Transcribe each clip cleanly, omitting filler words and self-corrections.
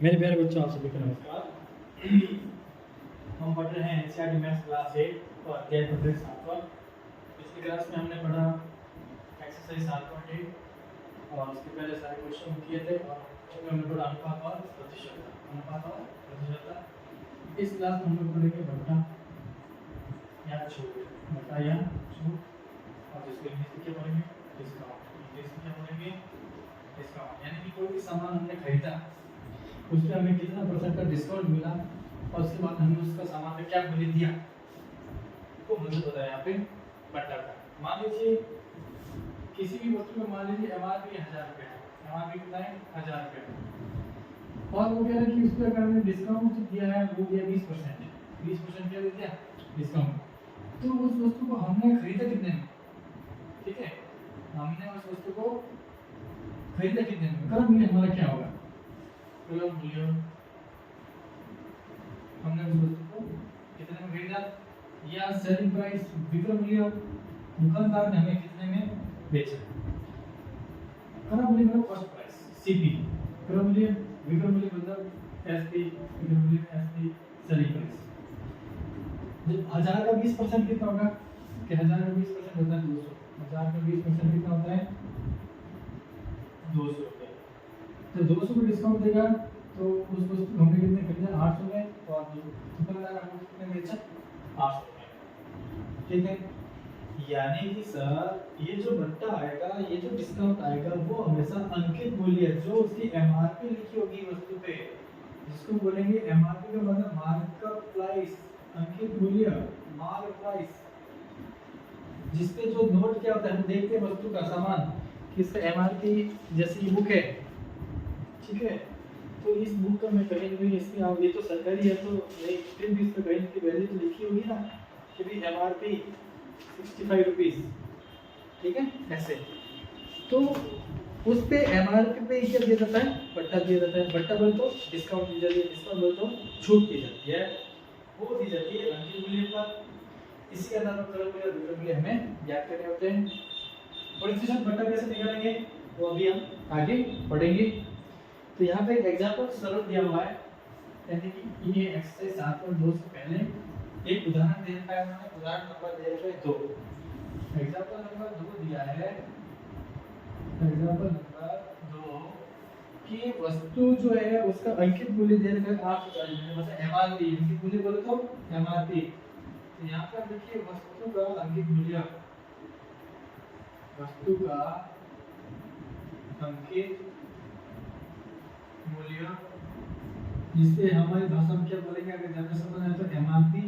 मेरे प्यारे बच्चों, आप सभी को नमस्कार। हम पढ़ रहे हैं एनसीईआरटी मैथ्स क्लास 8 और अध्याय पढ़ रहे 7वां। पिछली क्लास में हमने पढ़ा एक्सरसाइज 7.8 और उसके पहले सारे क्वेश्चन किए थे और उसमें हमने पढ़ा अनुपात और प्रतिशतता। इस क्लास में हम लोग पढ़ेंगे बट्टा या छूट। बट्टा या छूट, और जिसको इंग्लिश में क्या पढ़ेंगे, डिस्काउंट। इंग्लिश में क्या पढ़ेंगे, डिस्काउंट। यानी कि कोई भी सामान हमने खरीदा, उस पर हमें कितना % का डिस्काउंट मिला और उसके बाद हमने उसका सामान पे क्या मूल्य दिया, तो मूल्य बताया यहाँ पे बट्टा का। मान लीजिए किसी भी वस्तु में मान लीजिए एमआरपी 1000 रुपये है, एमआरपी कितना है 1000 रुपये, और वो कह रहे हैं कि उस पर अगर हमने डिस्काउंट दिया है, वो दिया 20% क्या दे दिया डिस्काउंट। तो उस वस्तु को हमने खरीदा कितने में, ठीक है, हमने उस वस्तु को खरीदा कितने में, क्रय मूल्य हमारा क्या होगा, क्रय मूल्य हमने उस वस्तु को कितने में खरीदा, या सेलिंग प्राइस विक्रय मूल्य दुकानदार ने हमें कितने में बेचा। क्रय मूल्य मतलब कॉस्ट प्राइस सीपी, क्रय मूल्य विक्रय मूल्य मतलब एसपी, विक्रय मूल्य एसपी, सेलिंग प्राइस। जब 1000 का 20% कितना होगा, कि 1000 का 20% होता है 200, 1000 का 20% कितना होता है 200 रुपये। तो 200 का डिस्काउंट देगा तो उस वस्तु को हमने कितने खरीदा 800 में, और दुकानदार हमको कितने बेचा 800 में, ठीक है। यानी कि सर ये जो बट्टा आएगा, ये जो डिस्काउंट आएगा, वो हमेशा अंकित मूल्य जो उसकी एमआरपी लिखी होगी वस्तु पे, जिसको बोलेंगे एमआरपी का मतलब मार्कअप प्राइस, अंकित मूल्य मार्क प्राइस, जिसपे जो नोट क्या होता है, हम देखते हैं वस्तु का सामान किसका एमआरपी, जैसे ये बुक है, ठीक है, तो इस बुक का मैं कहीं भी इसमें आप, ये तो सरकारी है तो प्रिंट इस पे कहीं की वैल्यू तो लिखी होगी ना कि भी एमआरपी 65 रुपीस, ठीक है, ऐसे। तो उस पे एमआरपी पे क्या दिया जाता है, बट्टा दिया जाता है। बट्टा बोले तो डिस्काउंट दी जाती है, डिस्काउंट बोले तो छूट दी जाती है, वो दी जाती है अंकित मूल्य पर। इसी के आधार पर क्रय मूल्य और विक्रय मूल्य हमें ज्ञात करने होते हैं। प्रतिशत बट्टा कैसे निकालेंगे वो अभी हम आगे पढ़ेंगे। तो यहाँ पे एक एग्जांपल सरल दिया हुआ है, यानी कि ये एक्सरसाइज 7.2 से पहले एक उदाहरण दे रखा है उन्होंने, उदाहरण नंबर दे रखा है 2। एग्जांपल नंबर 2 दिया है, एग्जांपल नंबर 2 कि वस्तु जो है उसका अंकित मूल्य दे रखा है 840, मतलब एमआरपी, अंकित मूल्य बोले तो एमआरपी। तो यहाँ पर देखिए वस्तु का अंकित मूल्य, वस्तु का अंकित मूल्य, जिससे हमारी भाषा में क्या बोलेंगे, अगर ज्यादा समझ आए तो एमआरपी।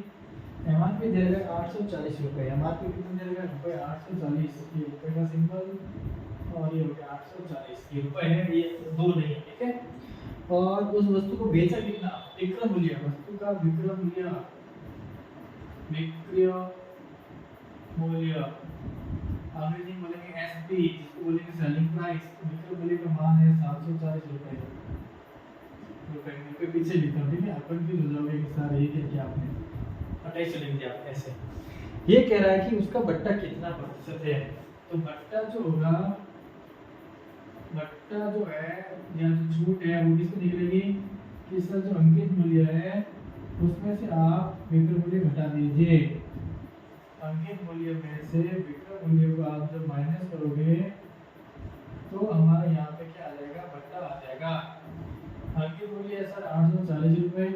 एमआरपी दे रहा है 840 रुपए, एमआरपी कितना दे रहा है रुपए 840, ये रुपए का सिंबल, और ये हो गया 840, ये रुपए है, ये दो नहीं है, ठीक है। और उस वस्तु को बेचा कितना, विक्रय मूल्य, वस्तु का विक्रय मूल्य, विक्रय मूल्य अंग्रेजी में बोलेंगे एसपी, जिसको बोलेंगे सेलिंग प्राइस। विक्रय मूल्य का मान है 740 रुपए, रुपए पीछे लिखा, ठीक है, आप कंफ्यूज हो जाओगे कि सर ये क्या किया आपने, हटाई चलेंगे आप ऐसे। ये कह रहा है कि उसका बट्टा कितना प्रतिशत है, तो बट्टा जो होगा, बट्टा जो है या जो छूट है वो किसको निकलेगी कि इसका जो अंकित मूल्य है उसमें से आप विक्रय मूल्य घटा दीजिए। अंकित मूल्य में से विक्रय मूल्य को आप जब माइनस करोगे तो हमारे यहाँ पे क्या आ जाएगा, बट्टा आ जाएगा। अंकित मूल्य है सर 840 रुपए,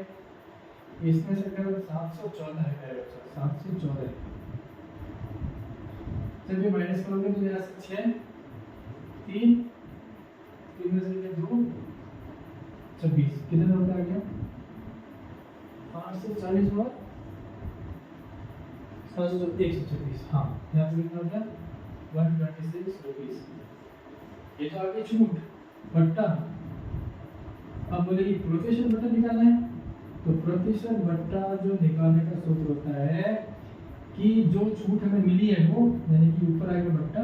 इसमें से अगर 714 है, 714 जब ये माइनस करोगे तो यहाँ से 6 3 में से 2 26, कितना रुपए आ गया 540 और 126, हाँ यहाँ पे कितना हो गया 126 रुपीस। ये तो आगे छूट बट्टा। अब बोले कि प्रतिशत बट्टा निकालना है, तो प्रतिशत बट्टा जो निकालने का सूत्र होता है कि जो छूट हमें मिली है वो, यानी कि ऊपर आएगा बट्टा,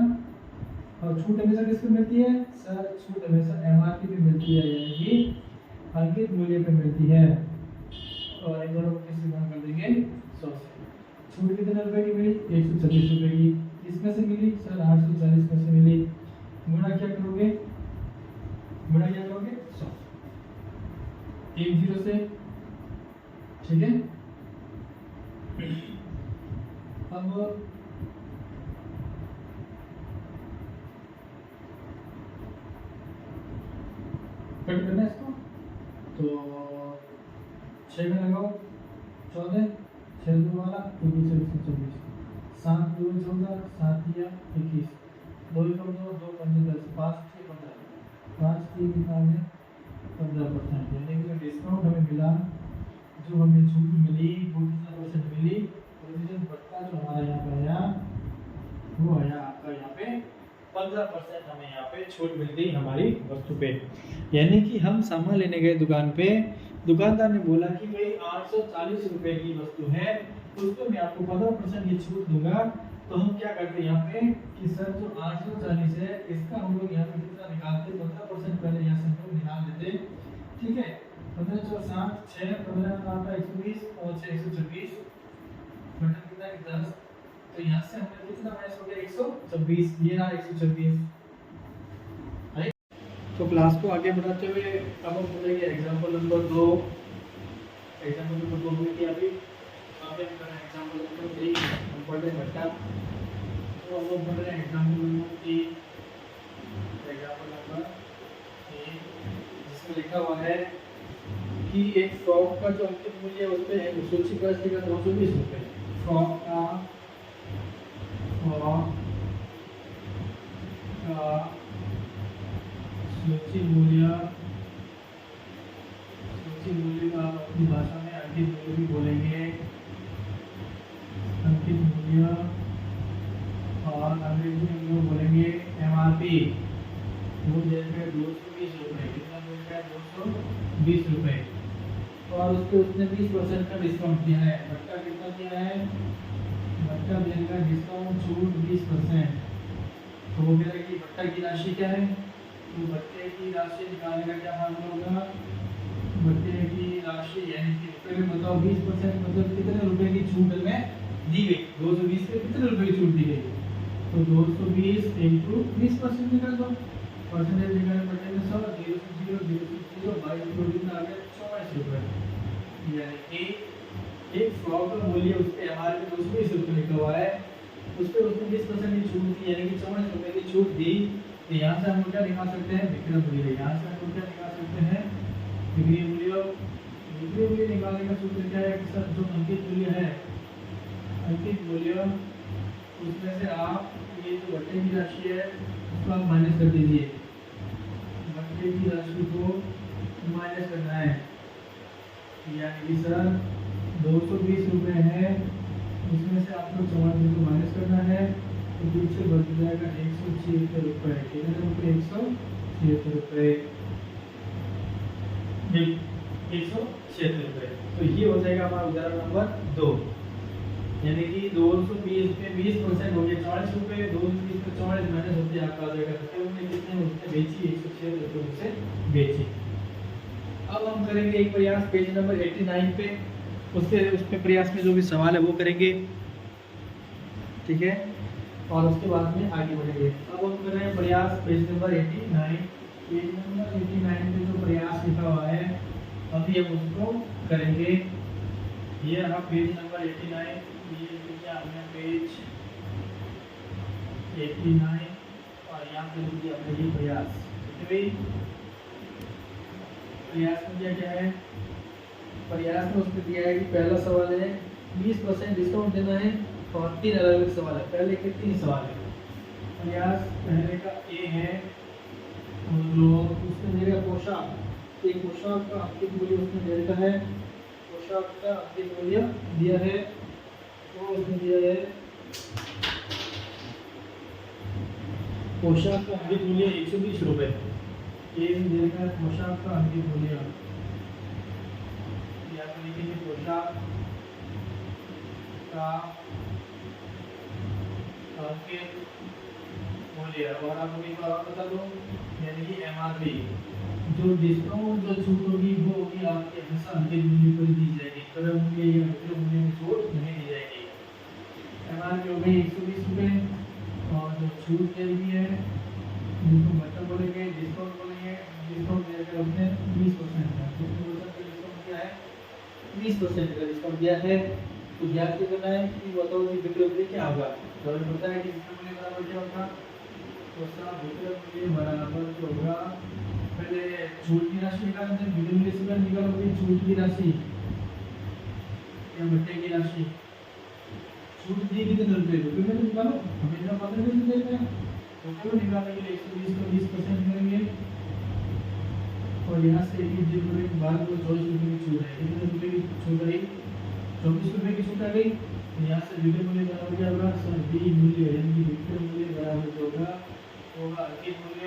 और छूट हमेशा किस पे मिलती है सर, छूट हमेशा एमआरपी पे मिलती है, यानी कि अंकित मूल्य पे मिलती है, और इन दोनों को किससे गुणा कर देंगे 100 से। छूट कितने रुपए की मिली 126 रुपए की, इसमें से मिली सर 840 में से मिली, गुणा क्या करोगे 100। एक जीरो से, ठीक है। अब कट करना है इसको, तो 6 में लगाओ 14, 6 दो वाला 124, 7 2 14, 7 या 21, 2 1 2 2 5 10, 5 6 15, 5 3 निकालने 15%, यानी कि डिस्काउंट हमें मिला, जो हमें छूट मिली वो कितना परसेंट मिली, प्रोविजन बट्टा जो हमारा यहाँ पे आया वो आया आपका यहाँ पे 15% हमें यहाँ पे छूट मिल गई हमारी वस्तु पे। यानी कि हम सामान लेने गए दुकान पे, दुकानदार ने बोला कि भाई 840 रुपए की वस्तु है, उसको मैं आपको 15% ये छूट दूंगा। तो हम क्या करते हैं यहाँ पे कि सर जो 840 है इसका हम लोग यहाँ पे कितना निकालते, 15% पहले यहाँ से हम लोग निकाल देते, ठीक है। 15 4 7 6 15 आपका 120 और 6 126 बटन कितना है 10, तो यहाँ से हमें कितना माइनस हो गया 126, ये रहा 126, राइट। तो क्लास को आगे बढ़ाते हुए अब हम बोलेंगे एग्जांपल नंबर 2, एग्जांपल नंबर 2 में क्या अभी आगे कर रहे हैं एग्जांपल नंबर 3, हम पढ़ रहे हैं बट्टा, तो हम लोग पढ़ रहे हैं एग्जांपल नंबर 3, एग्जांपल नंबर 3 जिसमें लिखा हुआ है कि एक फ्रॉक का जो अंकित मूल्य है उसपे सूची प्राइस लिखा 220 रुपए, फ्रॉक का सूची मूल्य का अपनी भाषा में अंकित मूल्य भी बोलेंगे, अंकित मूल्य, और अंग्रेजी में हम लोग बोलेंगे एमआरपी, वो देगा 220 रुपए, कितना देगा 220 रुपए, और उसके उसने 20% का डिस्काउंट दिया है। बट्टा कितना दिया है, बट्टा देगा डिस्काउंट छूट 20%, तो वो कह रहा है कि बट्टा की राशि क्या है, तो बट्टे की राशि निकालने का क्या फार्मूला होगा, बट्टे की राशि यानी कि रुपए में बताओ 20% मतलब कितने रुपए की छूट हमें दी गई, 220 पे कितने रुपए की छूट दी गई, तो 220 into 20% निकाल दो, परसेंटेज निकालने बट्टे में 100 0 से 0 0 से 0 22 को कितना आ गया 24 रुपए, यानी कि एक फ्रॉक का मूल्य उस पे एमआरपी 220 रुपए लिखा हुआ है, उस पे उसने 20% की छूट दी यानी कि 24 रुपए की छूट दी। तो यहाँ से हम क्या निकाल सकते हैं, विक्रय मूल्य, यहाँ से हम क्या निकाल सकते हैं विक्रय मूल्य। विक्रय मूल्य निकालने का सूत्र क्या है कि सर जो अंकित मूल्य है, अंकित मूल्य उसमें से आप ये जो बट्टे की राशि है उसको आप माइनस कर दीजिए, बट्टे की राशि को माइनस करना है, यानी कि सर 220 रुपए है, उसमें से आपको 44 को माइनस करना है, तो पीछे बच जाएगा 176 रुपए, कितने रुपए 176 रुपए, 176 रुपए। तो ये हो जाएगा हमारा उदाहरण नंबर 2, यानी कि 220 पे 20% हो गया 40 रुपए, 220 पे 44 माइनस होते आपका आ जाएगा, तो हमने कितने उसने बेची 176 रुपए से बेची। अब हम करेंगे एक प्रयास पेज नंबर 89 पे, उस पे प्रयास में जो भी सवाल है वो करेंगे, ठीक है, और उसके बाद में आगे बढ़ेंगे। अब हम कर रहे हैं प्रयास पेज नंबर 89, पेज नंबर 89 पे जो प्रयास लिखा हुआ है अभी हम उसको करेंगे। ये रहा पेज नंबर 89, ये लिखा हमने पेज 89 और यहाँ पे लिख दिया हमने ये प्रयास, ठीक है। प्रयास में क्या है, प्रयास में उसने दिया है कि पहला सवाल है 20% डिस्काउंट देना है, और 3 अलग अलग सवाल है, पहले के 3 सवाल है। प्रयास पहले का ए है, उसने दिया पोशाक, एक पोशाक का अंकित मूल्य उसने दे रखा है, पोशाक का अंकित मूल्य दिया है, वो उसने दिया है पोशाक का अंकित मूल्य 120 रुपए, ये भी दे रखा है पोशाक का अंकित मूल्य, या तो लिखेंगे पोशाक का अंकित मूल्य, और आपको एक बार और बता दूं, यानी कि एमआरपी, जो डिस्काउंट जो छूट होगी वो होगी आपके हमेशा अंकित मूल्य पर दी जाएगी, क्रय मूल्य या विक्रय मूल्य में छूट नहीं दी जाएगी। एमआरपी हो गई 120 रुपए, और जो छूट दे रही है जिसको बट्टा बोलेंगे, डिस्काउंट बोलेंगे, डिस्काउंट देकर उसने 20% का, 20% 30% का डिस्काउंट दिया है। तो ध्यान से करना है कि बताओ कि विक्रय मूल्य क्या होगा। तो हमें पता है कि विक्रय मूल्य बराबर क्या होगा, तो साहब विक्रय मूल्य बराबर जो होगा, पहले छूट की राशि निकालते हैं, विक्रय मूल्य से निकालोगे छूट की राशि या भत्ते की राशि। छूट दी कितने रुपए, रुपए में निकालो, हमेशा 15 दिन देते हैं। रुपए में निकालने के लिए 120 का 20% करेंगे और यहाँ से 21 रुपये के बाद वो 24 रुपये की छूट है। कितने रुपये की छूट आई, 24 रुपये की छूट आ गई। यहाँ से विक्रय मूल्य बराबर क्या होगा, डी मूल्य यानी कि विक्रय मूल्य बराबर जो होगा अंकित मूल्य,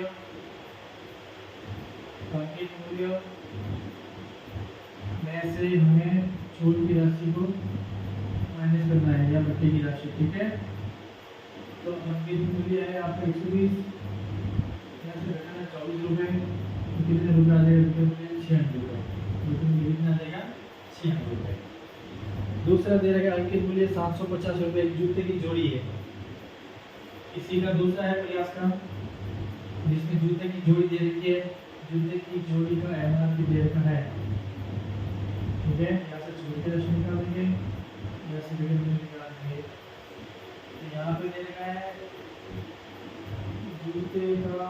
अंकित मूल्य में से हमें छूट की राशि को माइनस करना है या भत्ते की राशि। ठीक है, तो अंकित मूल्य है आपका 120, यहाँ से घटाना 24 रुपये, तो कितने रुपये आ जाएगा, विक्रय मूल्य 96 रुपये, विक्रय मूल्य कितना आ जाएगा 96 रुपये। दूसरा दे रखा है अंकित मूल्य 750 रुपये, जूते की जोड़ी है। इसी का दूसरा है प्रयास का, जिसमें जूते की जोड़ी दे रखी है, जूते की जोड़ी का एमआरपी दे रखा है। ठीक है, यहाँ से छूट की राशि निकाल देंगे, यहाँ से विक्रय मूल्य निकाल देंगे। तो यहाँ पे दे रखा है जूते का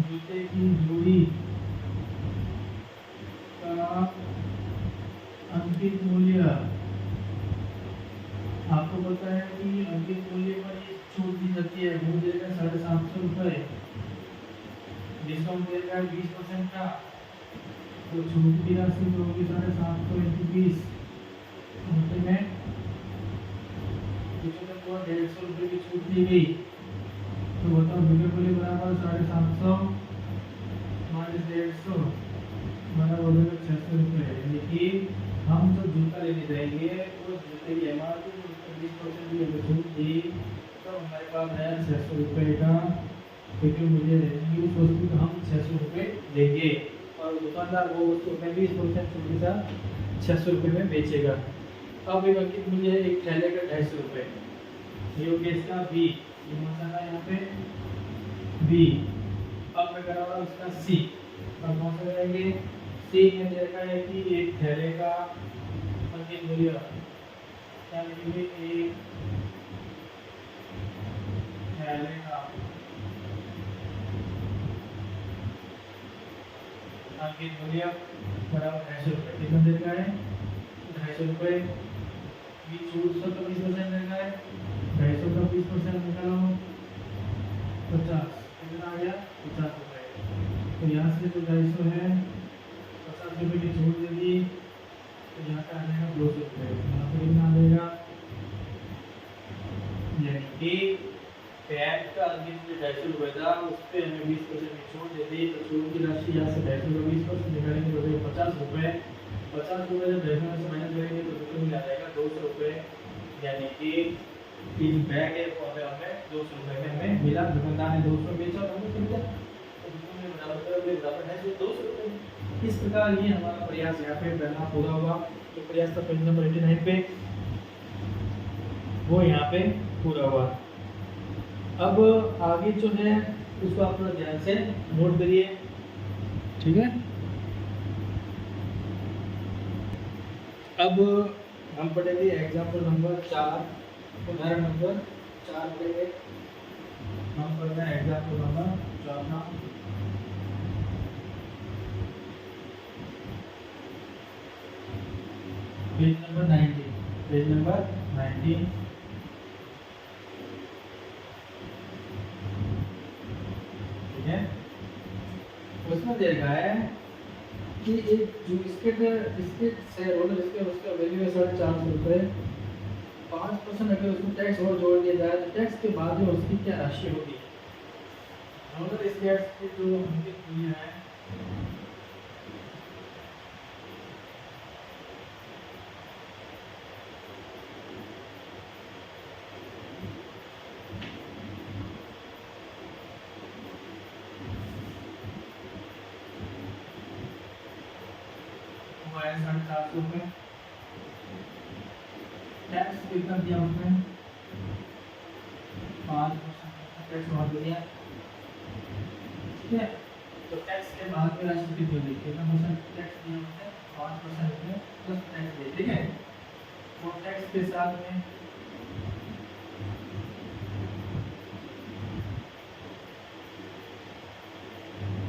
जूते की जोड़ी का अंकित मूल्य, आपको पता है कि अंकित मूल्य पर छूट दी जाती है, वो देगा 750 रुपये, डिस्काउंट देगा 20% का, तो छूट की राशि जो होगी 750 × 20 में 150 रुपये की छूट दी गई। तो बताओ विक्रय मूल्य बराबर 750 माइनस 150 बराबर हो जाएगा 600 रुपये। यानी कि हम जो जूता लेने जाएंगे वो जूते की एमआरपी 20% की छूट दी, तो हमारे पास आया 600 रुपये का विक्रय मूल्य रहेगी। उस वस्तु का हम 600 रुपये देंगे और दुकानदार वो वस्तु में 20% छूट के साथ 600 रुपये में बेचेगा। अब एक अंकित मूल्य है एक थैले का 250 रुपये, ये हो गया इसका बी, ये मसाला यहाँ पे बी। अब मैं करा रहा हूँ इसका सी, अब कौन सा रहेंगे, सी में दे रखा है कि एक थैले का अंकित मूल्य क्या लिखेंगे, एक थैले का अंकित मूल्य बराबर 250 रुपये। कितना दे रखा है, 250 रुपये की छूट 20% दे रखा है, 250 का 20% निकालो 50, कितना आ गया 50 रुपये। तो यहाँ से जो 250 है 50 रुपये की छूट दे दी, तो यहाँ का आ जाएगा 200 रुपये। यहाँ पर कितना आ जाएगा, यानी कि बैग का अंकित मूल्य 250 रुपये था, उस पर हमें 20% की छूट दे दी, तो छूट की राशि यहाँ से 250 का 20% निकालेंगे तो हो 50 रुपये। 50 रुपये जब 250 में से माइनस करेंगे तो विक्रय मूल्य आ जाएगा 200 रुपये। यानी कि 3 बैग है वो हमें 200 रुपये में हमें मिला, दुकानदार ने 200 बेचा और हमें खरीदा, तो विक्रय मूल्य बराबर है 200 रुपये। इस प्रकार ये हमारा प्रयास यहाँ पे पहला पूरा हुआ। जो प्रयास था पेज नंबर 89 पे, वो यहाँ पे पूरा हुआ। अब आगे जो है उसको आप थोड़ा ध्यान से नोट करिए। ठीक है, अब हम पढ़ेंगे एग्जाम्पल नंबर 4, उदाहरण नंबर 4 पढ़ेंगे। हम पढ़ते हैं एग्जाम्पल नंबर 4 का। Page number 19, page number 19। ठीक है, उसमें दे रखा है कि एक जो इसके शेयर होल्डर इसके उसका वैल्यू है 450 रुपये, 5% अगर उसमें टैक्स और जोड़ दिया जाए तो टैक्स के बाद में उसकी क्या राशि होगी। होल्डर इस टैक्स की जो अंकित मूल्य है है 750 रुपये, टैक्स कितना दिया उसमें 5% टैक्स और दिया। ठीक है, तो टैक्स के बाद में राशि कितनी होगी, कितना परसेंट टैक्स दिया होता है, 5% इसमें प्लस टैक्स दिया, ठीक है। तो टैक्स के साथ में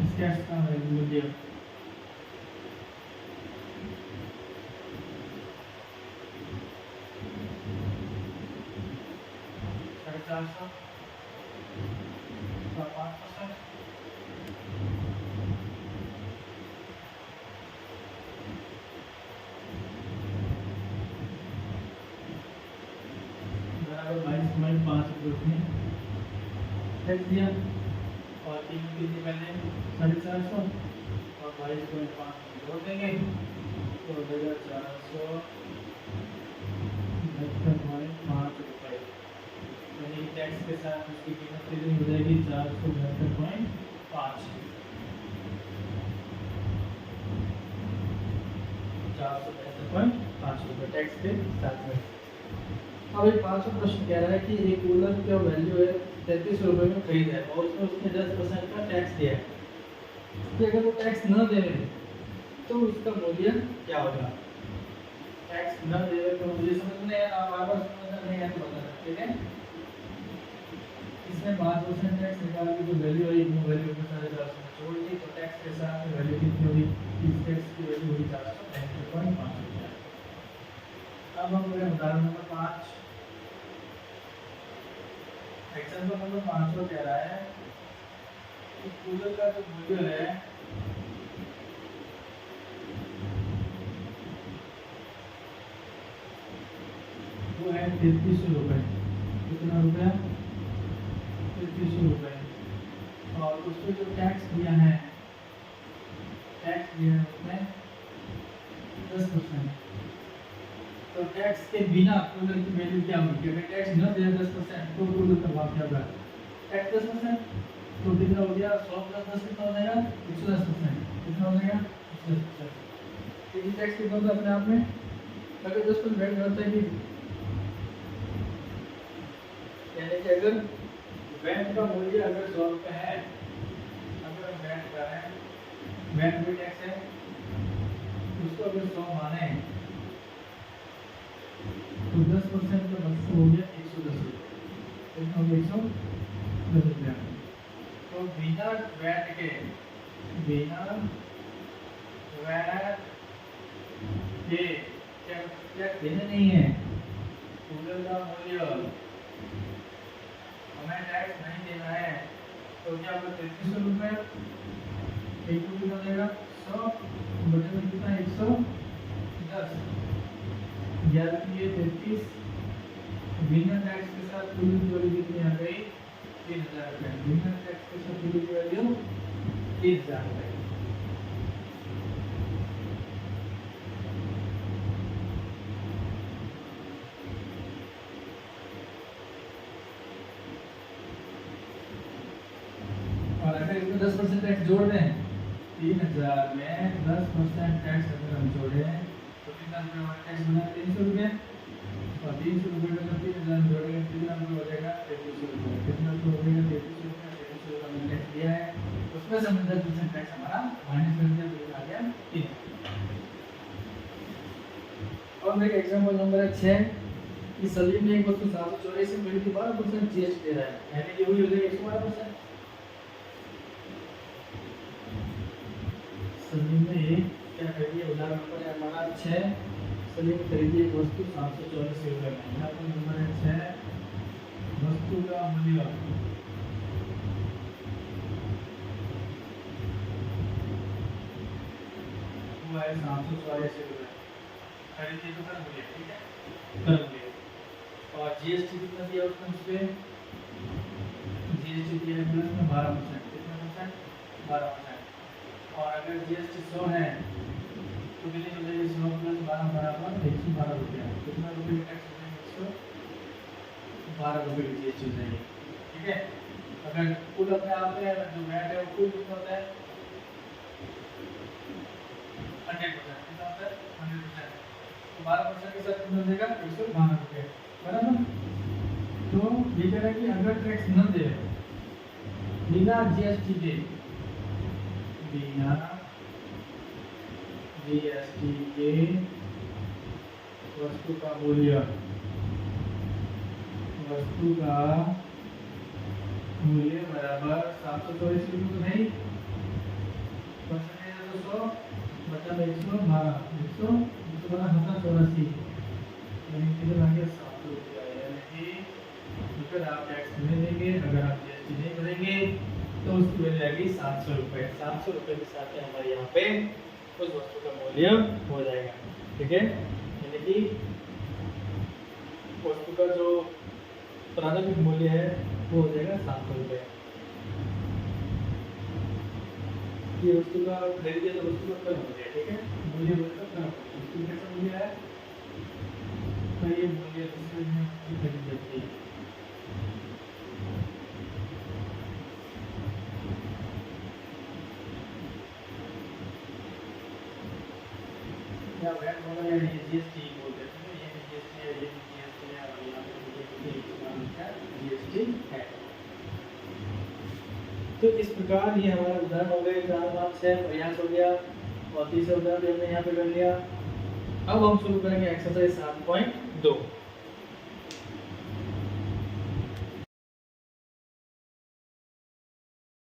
इस टैक्स का मूल्य 450 का 5% बराबर 22.5 रुपये टैक्स दिया और 3 रुपये पहले 450 और 22.5 जोड़ देंगे तो हो जाएगा 472.5 रुपये, यानी टैक्स के साथ उसकी कीमत कितनी हो जाएगी 472.5 रुपये टैक्स के साथ में। अब एक 500 प्रश्न कह रहा है कि एक कूलर का वैल्यू है 33 रुपये में खरीद है और उसमें उसने 10% का टैक्स दिया है, तो अगर वो टैक्स न दे तो उसका मूल्य क्या होगा। टैक्स न दे तो मुझे समझ में बार-बार समझना नहीं है तो बताना, ठीक है। इसमें 5% टैक्स निकाल के जो वैल्यू आई वो वैल्यू को 450 में जोड़ दी तो टैक्स के साथ वैल्यू कितनी होगी, इस टैक्स की वैल्यू होगी 465.5 रुपये। अब हम लोग उदाहरण नंबर 5 एग्जांपल नंबर 5 को कह रहा है कि कूलर का जो मूल्य है वो है 3300 रुपये। कितना रुपया, 3300 रुपये। और उसमें जो टैक्स दिया है उसमें 10%। तो टैक्स के बिना कूलर की वैल्यू क्या होगी, अगर टैक्स न दे 10% तो कूलर का भाव क्या होगा, टैक्स 10% तो कितना हो गया 100 + 10 कितना हो जाएगा 110%, कितना हो जाएगा 110%। तो ये टैक्स कितना होता है अपने आप में, अगर 10% वैट होता है कि यानी कि अगर वैट का मूल्य अगर 100 रुपये है, अगर वैट का है वैट भी टैक्स है उसको अगर 100 माने तो 10% का मतलब हो गया 110 रुपये, कितना हो गया 110 रुपये। तो बिना वैट के क्या देना नहीं है, कूलर का मूल्य हमें टैक्स नहीं देना है तो क्या होगा 3300 रुपये, एक को कितना देगा 100 बटे में कितना 110, 33 बिना टैक्स के साथ कूलर की वैल्यू कितनी आ गई 3000 रुपये, बिना टैक्स के साथ कूलर की वैल्यू 3000 रुपये। और अगर इसमें 10% टैक्स जोड़ दें 3000 में 10% टैक्स अगर हम जोड़े तो कितना रुपये हमारा टैक्स बना 300 रुपये, और 300 रुपये में 3000 जोड़ेंगे कितना रुपये हो जाएगा 3300 रुपये, कितना रुपये हो जाएगा 3300 रुपये, 3300 रुपये हमने टैक्स दिया है उसमें से हमने 10% टैक्स हमारा माइनस कर दिया तो आ गया 3। और मेरे एग्जांपल नंबर 6 कि सलीम ने एक वस्तु 784 मिली थी 12% जीएसटी दे रहा है, यानी कि वही हो जाएगा 112%। सलीम ने क्या खरीदी, उदाहरण नंबर है हमारा 6, सलीम खरीदी एक वस्तु 784 रुपये में, यहाँ पर नंबर है 6, वस्तु का मूल्य वो है 784 रुपये, खरीदी तो कर मूल्य, ठीक है कर मूल्य। और जीएसटी कितना दिया उसने उस पर, जीएसटी दिया है प्लस में 12%, कितना परसेंट 12%। और अगर जीएसटी 100 है तो कितनी हो जाएगी 100 + 12 बराबर 112 रुपये, कितना रुपये टैक्स हो जाएगा 112 रुपये की जीएसटी हो जाएगी, ठीक है। अगर कुल अपने आप में जो वैट है वो कुल कितना होता है 100%, कितना होता है 100%, तो 12% के साथ कितना हो जाएगा 112 रुपये बराबर। तो ये कह रहा है कि अगर टैक्स न दे बिना जीएसटी के बिना जीएसटी के वस्तु का मूल्य बराबर 724 रुपये तो नहीं, परसेंटेज 200 बटा 112 184 यानी कितने भागे 700 रुपया, यानी कि अगर आप टैक्स नहीं देंगे, अगर आप जीएसटी नहीं भरेंगे तो उसकी वैल्यू आएगी 700 रुपये। 700 रुपये के साथ में हमारे यहाँ पे उस वस्तु का मूल्य हो जाएगा। ठीक है, यानी कि वस्तु का जो प्रारंभिक मूल्य है वो हो जाएगा 700 रुपये। ये वस्तु का खरीद दिया तो वस्तु का कम हो गया। ठीक है, मूल्य वस्तु का कम हो गया, वस्तु कैसा मूल्य है तो ये मूल्य खरीद जाती है। या वैट होगा या जीएसटी बोलते हैं, ये जीएसटी है, ये जीएसटी है और यहाँ पे जीएसटी है। तो इस प्रकार ये हमारा उदाहरण हो गए 4 5 6 प्रयास हो गया और तीसरा उदाहरण भी हमने यहाँ पे कर लिया। अब हम शुरू करेंगे एक्सरसाइज 7.2।